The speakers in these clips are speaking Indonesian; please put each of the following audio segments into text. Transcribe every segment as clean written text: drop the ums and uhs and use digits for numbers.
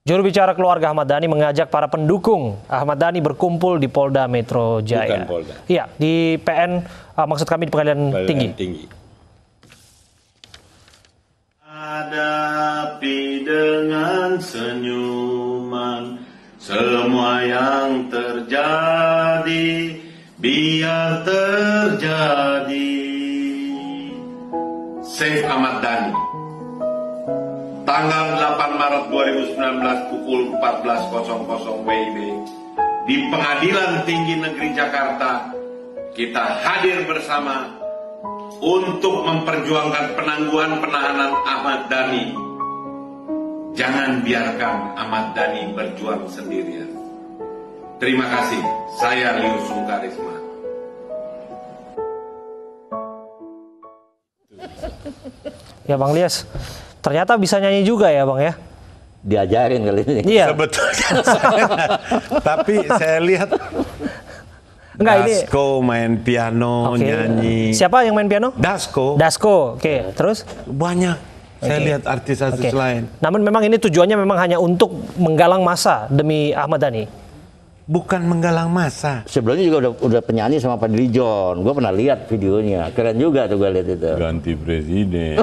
Juru bicara keluarga Ahmad Dhani mengajak para pendukung Ahmad Dhani berkumpul di Polda Metro Jaya. Bukan Polda. Iya, di PN, maksud kami di Pengadilan Tinggi. Hadapi dengan senyuman semua yang terjadi, biar terjadi. Saif Ahmad Dhani, tanggal 8 Maret 2019 pukul 14.00 WIB di Pengadilan Tinggi Negeri Jakarta, kita hadir bersama untuk memperjuangkan penangguhan penahanan Ahmad Dhani. Jangan biarkan Ahmad Dhani berjuang sendirian. Terima kasih. Saya Lius Sungkarisma. Ya Bang Lias, ternyata bisa nyanyi juga ya Bang ya? Diajarin kali ini. Iya. Sebetulnya tapi saya lihat Dasko main piano, nyanyi. Siapa yang main piano? Dasko. Dasko, oke. Terus? Banyak. Saya lihat artis-artis lain. Namun memang ini tujuannya memang hanya untuk menggalang massa demi Ahmad Dhani. Bukan menggalang massa. Sebelumnya juga udah penyanyi sama Fadli John. Gue pernah lihat videonya. Keren juga tuh gue lihat itu. Ganti presiden.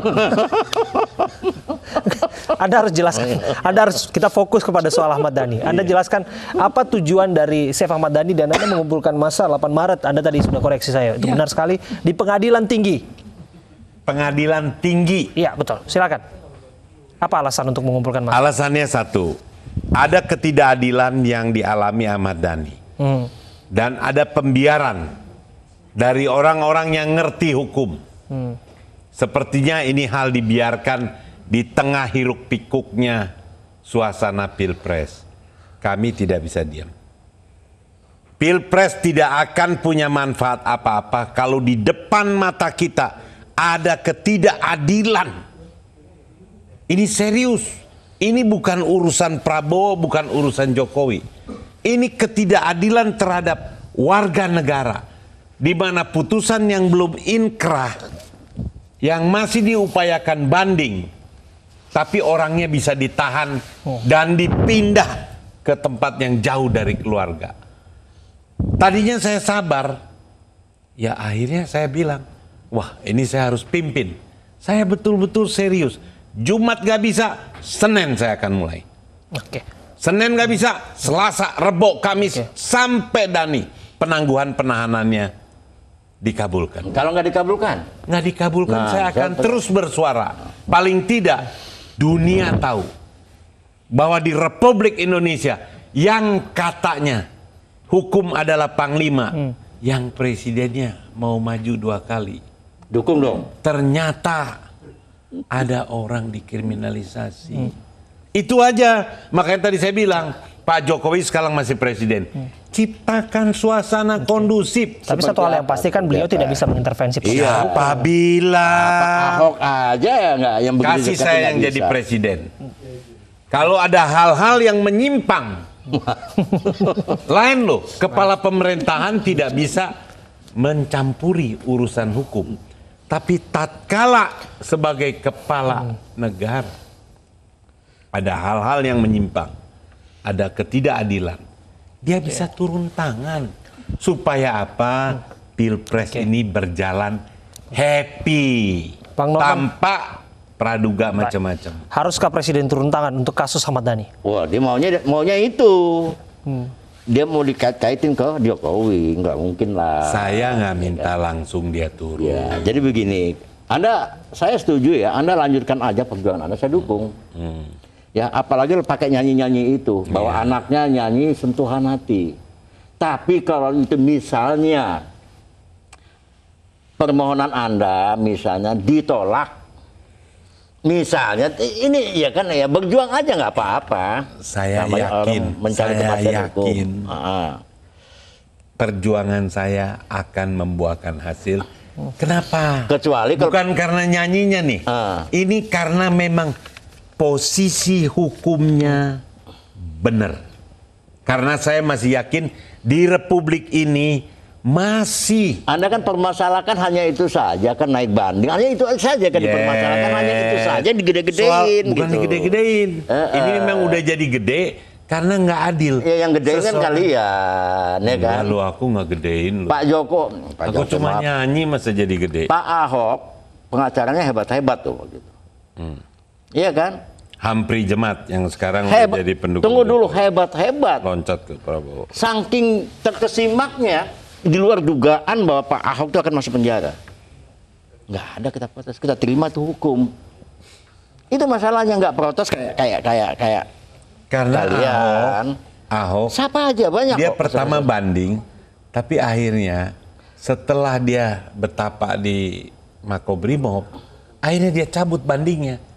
Anda harus jelaskan. Anda harus, kita fokus kepada soal Ahmad Dhani. Anda jelaskan apa tujuan dari Saif Ahmad Dhani dan Anda mengumpulkan massa 8 Maret. Anda tadi sudah koreksi saya. Itu benar sekali. Di Pengadilan Tinggi. Pengadilan Tinggi. Iya, betul. Silakan. Apa alasan untuk mengumpulkan massa? Alasannya satu. Ada ketidakadilan yang dialami Ahmad Dhani. Dan ada pembiaran dari orang-orang yang ngerti hukum. Sepertinya ini hal dibiarkan di tengah hiruk pikuknya suasana Pilpres. Kami tidak bisa diam. Pilpres tidak akan punya manfaat apa-apa kalau di depan mata kita ada ketidakadilan. Ini serius. Ini bukan urusan Prabowo, bukan urusan Jokowi. Ini ketidakadilan terhadap warga negara. Di mana putusan yang belum inkrah, yang masih diupayakan banding, tapi orangnya bisa ditahan dan dipindah ke tempat yang jauh dari keluarga. Tadinya saya sabar, ya akhirnya saya bilang, wah ini saya harus pimpin. Saya betul-betul serius. Jumat gak bisa, Senin saya akan mulai. Senin gak bisa, Selasa, Rebo, Kamis, sampai Dhani penangguhan penahanannya dikabulkan. Kalau nggak dikabulkan? Nggak dikabulkan, saya akan terus bersuara. Paling tidak dunia tahu bahwa di Republik Indonesia yang katanya hukum adalah panglima, yang presidennya mau maju 2 kali. Dukung dong. Ternyata ada orang dikriminalisasi. Itu aja. Makanya tadi saya bilang, Pak Jokowi sekarang masih presiden. Ciptakan suasana kondusif. Tapi satu hal yang pasti kan beliau tidak bisa mengintervensi. Iya, apabila Ahok aja ya nggak yang begitu. kasih saya yang jadi presiden. Kalau ada hal-hal yang menyimpang, lain loh. Kepala pemerintahan tidak bisa mencampuri urusan hukum. Tapi tatkala sebagai kepala negara ada hal-hal yang menyimpang, ada ketidakadilan, dia bisa turun tangan supaya apa? Pilpres ini berjalan happy, tanpa praduga macam-macam. Haruskah presiden turun tangan untuk kasus Ahmad Dhani? Wah, dia maunya itu. Dia mau dikait-kaitin ke Jokowi, nggak mungkin lah. Saya nggak minta langsung dia turun. Ya, jadi begini, saya setuju ya, Anda lanjutkan aja perjuangan Anda, saya dukung. Ya, apalagi pakai nyanyi-nyanyi itu, bahwa anaknya nyanyi sentuhan hati. Tapi kalau itu misalnya permohonan Anda misalnya ditolak, misalnya ini ya kan ya berjuang aja nggak apa-apa. Saya yakin, perjuangan saya akan membuahkan hasil. Kenapa? Kecuali bukan karena nyanyinya nih. Ini karena memang posisi hukumnya benar. Karena saya masih yakin di Republik ini masih. Anda kan permasalahkan hanya itu saja, kan naik banding. Hanya itu saja kan dipermasalahkan, hanya itu saja digede-gedein. Bukan gitu. digede-gedein. Ini memang udah jadi gede karena nggak adil. Ya yang gedein kan kalian, ya kan? Lu aku nggak gedein lu. Pak Joko, Aku cuma nyanyi masa jadi gede. Pak Ahok, pengacaranya hebat-hebat tuh gitu. Iya kan? Hampri Jemat yang sekarang Hebat. jadi pendukung. Tunggu dulu, hebat-hebat. Loncat ke Prabowo. Saking terkesimaknya, di luar dugaan bahwa Pak Ahok itu akan masuk penjara. Nggak ada kita protes, kita terima tuh hukum. Itu masalahnya, nggak protes kayak Karena kalian. Ahok Siapa aja banyak dia kok. pertama banding, tapi akhirnya setelah dia bertapa di Makobrimob, akhirnya dia cabut bandingnya.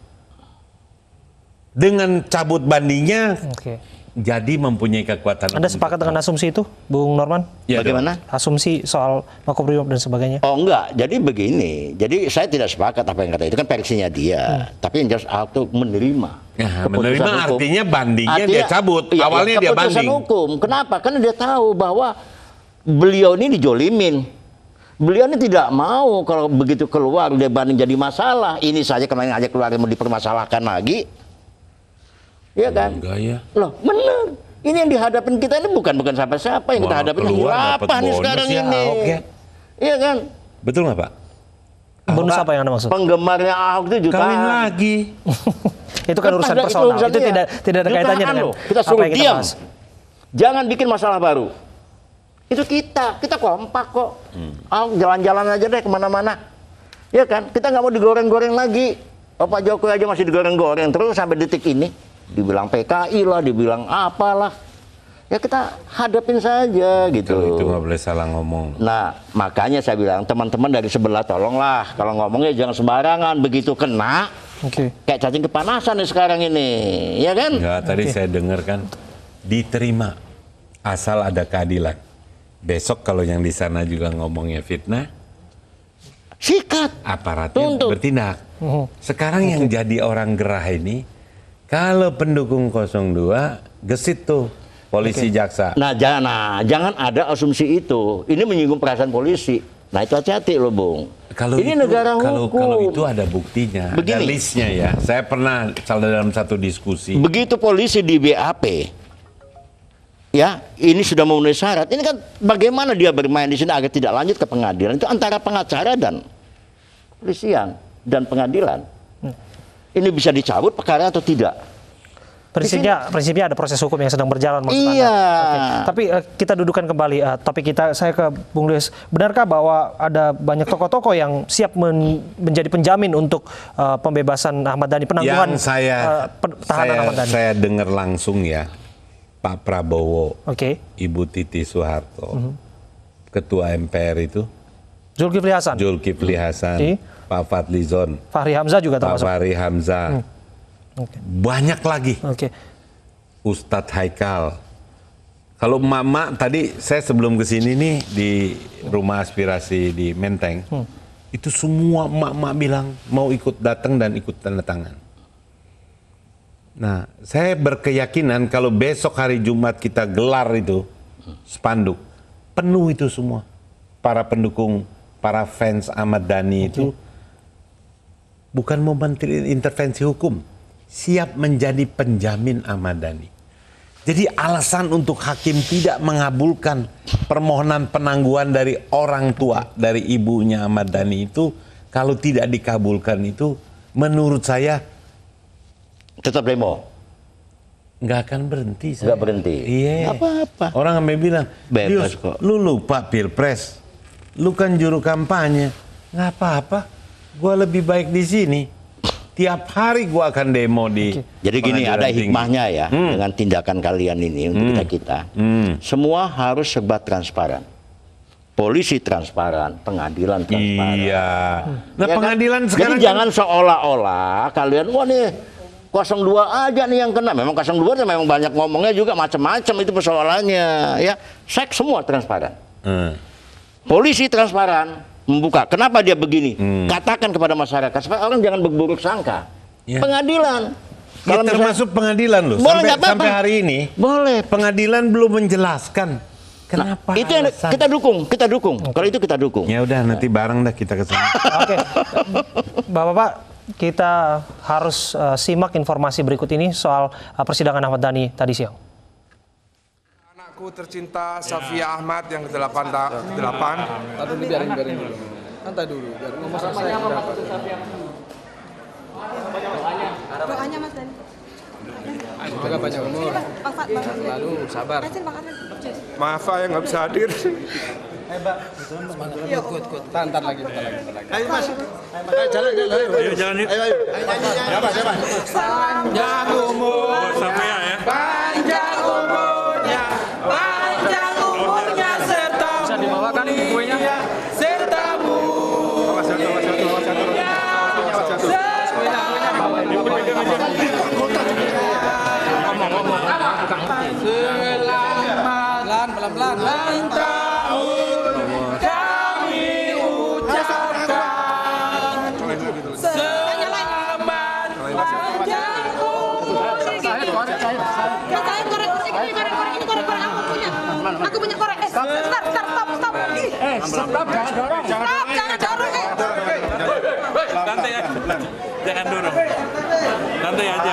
Dengan cabut bandingnya, jadi mempunyai kekuatan. Anda sepakat dengan asumsi itu, Bung Norman? Ya, bagaimana? Asumsi soal Makobrimob dan sebagainya? Oh enggak, jadi begini. Jadi saya tidak sepakat apa yang kata itu, kan versinya dia. Tapi yang jelas Ahok itu menerima. Ya, keputusan menerima hukum. artinya bandingnya dia Artinya, cabut. iya, Awalnya dia keputusan banding. hukum. Kenapa? Karena dia tahu bahwa beliau ini dijolimin. Beliau ini tidak mau kalau begitu keluar dia banding jadi masalah. Ini saja kemarin aja keluar mau dipermasalahkan lagi. Iya kan? Enggak ya. Loh, bener. Ini yang dihadapin kita ini bukan siapa-siapa yang kita Malah hadapin keluar hilafah dapat nih bonus sekarang ya, ini. Ahok ya. Iya kan? Betul nggak Pak? Bonus apa yang Anda maksud? Penggemarnya Ahok itu jutaan. Kawin lagi. Itu kan urusan personal. Itu tidak ada kaitannya dengan kita apa suruh yang kita diam. bahas. Jangan bikin masalah baru. Itu kita kompak kok. Ahok jalan-jalan aja deh kemana-mana. Ya kan? Kita nggak mau digoreng-goreng lagi. Oh, Pak Jokowi aja masih digoreng-goreng terus sampai detik ini. Dibilang PKI lah, dibilang apalah. Ya kita hadapin saja gitu. Kalau itu nggak boleh salah ngomong. Nah, makanya saya bilang teman-teman dari sebelah tolonglah kalau ngomongnya jangan sembarangan, begitu kena kayak cacing kepanasan nih sekarang ini, ya kan? Enggak, tadi saya dengar kan diterima asal ada keadilan. Besok kalau yang di sana juga ngomongnya fitnah, sikat aparatnya tuntut. bertindak. Sekarang yang jadi orang gerah ini, kalau pendukung 02 gesit tuh polisi jaksa. Nah, jangan ada asumsi itu. Ini menyinggung perasaan polisi. Nah, itu hati-hati loh, Bung. Ini negara hukum. Kalau itu ada buktinya, Begini. ada listnya ya. Saya pernah dalam satu diskusi. Begitu polisi di BAP, ya, ini sudah memenuhi syarat. Ini kan bagaimana dia bermain di sini agar tidak lanjut ke pengadilan. Itu antara pengacara dan polisian dan pengadilan. Ini bisa dicabut perkara atau tidak? Prinsipnya ada proses hukum yang sedang berjalan maksud Iya. Anda. Tapi kita dudukan kembali topik kita. Saya ke Bung Luis. Benarkah bahwa ada banyak tokoh-tokoh yang siap menjadi penjamin untuk pembebasan Ahmad Dhani, penangguhan Yang tahanan Ahmad Dhani? saya dengar langsung ya, Pak Prabowo, Ibu Titi Soeharto, Ketua MPR itu, Zulkifli Hasan, Pak Fadlizon, Fahri Hamzah juga Pak termasuk. Fahri Hamzah, banyak lagi. Ustadz Haikal. Kalau emak-emak tadi saya sebelum kesini nih di rumah aspirasi di Menteng, itu semua emak-emak bilang mau ikut datang dan ikut tanda tangan. Nah, saya berkeyakinan kalau besok hari Jumat kita gelar itu spanduk, penuh itu semua. Para pendukung, para fans Ahmad Dhani itu bukan mau intervensi hukum, siap menjadi penjamin Ahmad Dhani. Jadi alasan untuk hakim tidak mengabulkan permohonan penangguhan dari orang tua, dari ibunya Ahmad Dhani itu, kalau tidak dikabulkan itu, menurut saya tetap demo. nggak akan berhenti. Nggak berhenti. Iya. Apa-apa. Orang sampai bilang, Bebas "Bius, kok." lu lupa pilpres, lu kan juru kampanye, nggak apa-apa. Gua lebih baik di sini. Tiap hari gua akan demo di. Jadi gini, pengadilan ada tinggi. hikmahnya ya dengan tindakan kalian ini untuk kita. Semua harus serba transparan. Polisi transparan, pengadilan transparan. Iya. Nah, Ya kan? pengadilan sekarang Jadi jangan seolah-olah kalian wah nih 02 aja nih yang kena. Memang 02 memang banyak ngomongnya juga macam-macam itu persoalannya ya. Cek semua transparan. Polisi transparan, membuka. Kenapa dia begini? Katakan kepada masyarakat supaya orang jangan berburuk sangka. Ya. Pengadilan. Ya, termasuk pengadilan loh. Boleh, nggak apa-apa. Sampai hari ini Boleh. pengadilan belum menjelaskan Kenapa? Itu yang kita dukung. Kalau itu kita dukung. Ya udah nanti bareng dah kita ke sana. Oke, Bapak-bapak, kita harus simak informasi berikut ini soal persidangan Ahmad Dhani tadi siang. Anakku tercinta Safia Ahmad yang ke-8. Tadi biarin dulu. Santai dulu, biar ngomong selesai. Doanya Mas Dhani. Semoga panjang umur. Lalu sabar. Maaf ya nggak bisa hadir. Ikut. Tantar lagi. Ayo Mas. Jalan. Ayo jalan yuk. Ayo. Siapa? Panjang umur Sampai ya. Panjang umurnya serta bisa dibawakan kuenya sertamu. Pelan-pelan. Tahun kami ucapkan selamat panjang umur. Aku punya korek. Stop. Jangan dorong. Santai ya. Jangan dorong. Santai aja.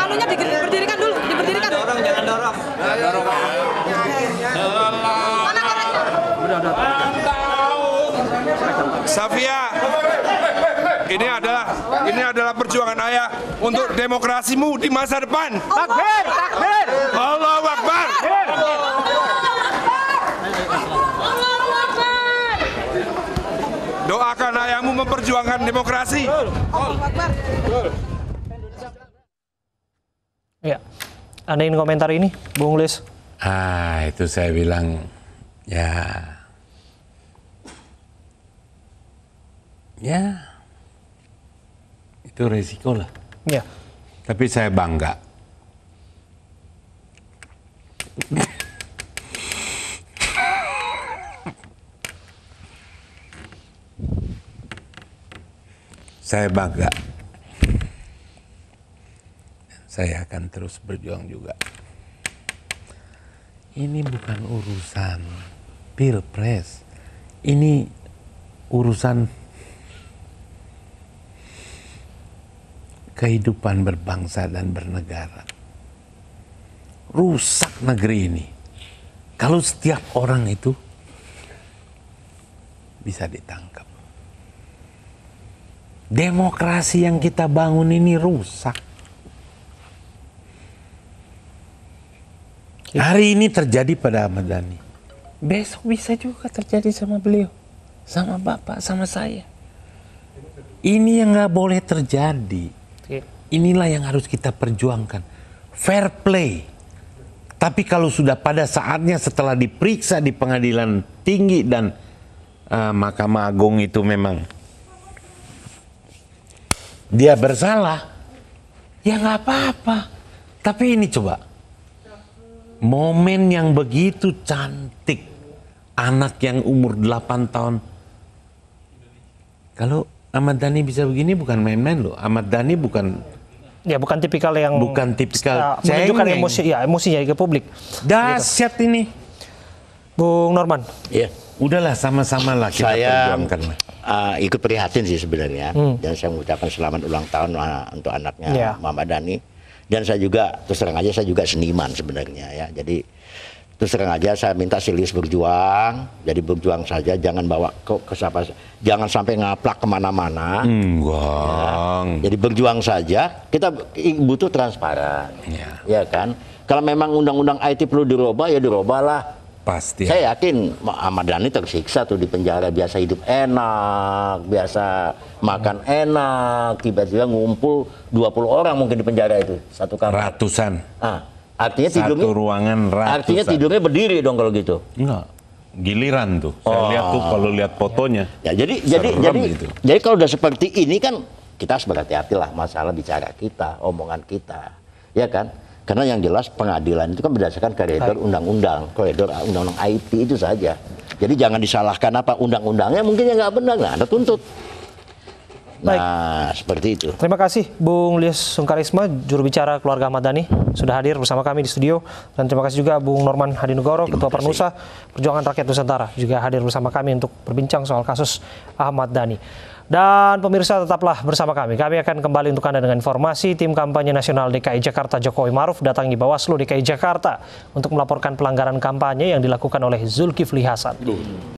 Anunya diberdirikan dulu, diberdirikan. Jangan dorong. Mana koreknya? Safia, ini adalah perjuangan ayah untuk demokrasimu di masa depan. Takbir! Allahu Akbar. Doakan ayahmu memperjuangkan demokrasi. Ya, Anda ingin komentar ini, Bung Lis? Itu saya bilang ya itu resiko lah. Ya. Tapi saya bangga. Saya bangga. Saya akan terus berjuang juga. Ini bukan urusan pilpres. Ini urusan kehidupan berbangsa dan bernegara. Rusak negeri ini. Kalau setiap orang itu bisa ditangkap. Demokrasi yang kita bangun ini rusak. Hari ini terjadi pada Ahmad Dhani. Besok bisa juga terjadi sama beliau. Sama Bapak, sama saya. Ini yang nggak boleh terjadi. Inilah yang harus kita perjuangkan. Fair play. Tapi kalau sudah pada saatnya setelah diperiksa di pengadilan tinggi dan Mahkamah Agung itu memang dia bersalah, ya nggak apa-apa. Tapi ini coba, momen yang begitu cantik, anak yang umur 8 tahun. Kalau Ahmad Dhani bisa begini bukan main-main loh. Ahmad Dhani bukan tipikal yang menunjukkan emosinya ke publik. Dahsyat gitu. Ini. Bung Norman. Iya. Udahlah sama-sama lah kita perjuangkan. Ikut prihatin sih sebenarnya. Dan saya mengucapkan selamat ulang tahun untuk anaknya Ahmad Dhani. Dan saya juga, terus terang aja saya juga seniman sebenarnya ya. Jadi terus terang aja saya minta Silis berjuang. Jadi berjuang saja, jangan bawa ke siapa, jangan sampai ngaplak kemana-mana. Ya. Jadi berjuang saja. Kita butuh transparan, ya kan. Kalau memang undang-undang IT perlu dirubah ya dirubahlah. Pasti. Saya yakin Ahmad Dhani tersiksa tuh di penjara, biasa hidup enak, biasa makan enak, tiba-tiba ngumpul 20 orang mungkin di penjara itu satu kamar. Ratusan. Artinya satu tidurnya, ruangan ratusan. Artinya tidurnya berdiri dong kalau gitu. Enggak. Giliran tuh. Saya lihat tuh kalau lihat fotonya. Ya, jadi kalau udah seperti ini kan kita harus berhati-hati lah masalah bicara kita, omongan kita, ya kan? Karena yang jelas pengadilan itu kan berdasarkan koridor undang-undang, koridor undang-undang IT itu saja. Jadi jangan disalahkan apa undang-undangnya mungkin yang nggak benar, nah Anda tuntut. Nah, seperti itu. Terima kasih Bung Lius Sungkarisma, juru bicara keluarga Ahmad Dhani, sudah hadir bersama kami di studio. Dan terima kasih juga Bung Norman Hadinegoro, Ketua Pernusa Perjuangan Rakyat Nusantara, juga hadir bersama kami untuk berbincang soal kasus Ahmad Dhani. Dan pemirsa tetaplah bersama kami. Kami akan kembali untuk Anda dengan informasi. Tim kampanye nasional DKI Jakarta Jokowi Maruf datangi Bawaslu DKI Jakarta untuk melaporkan pelanggaran kampanye yang dilakukan oleh Zulkifli Hasan.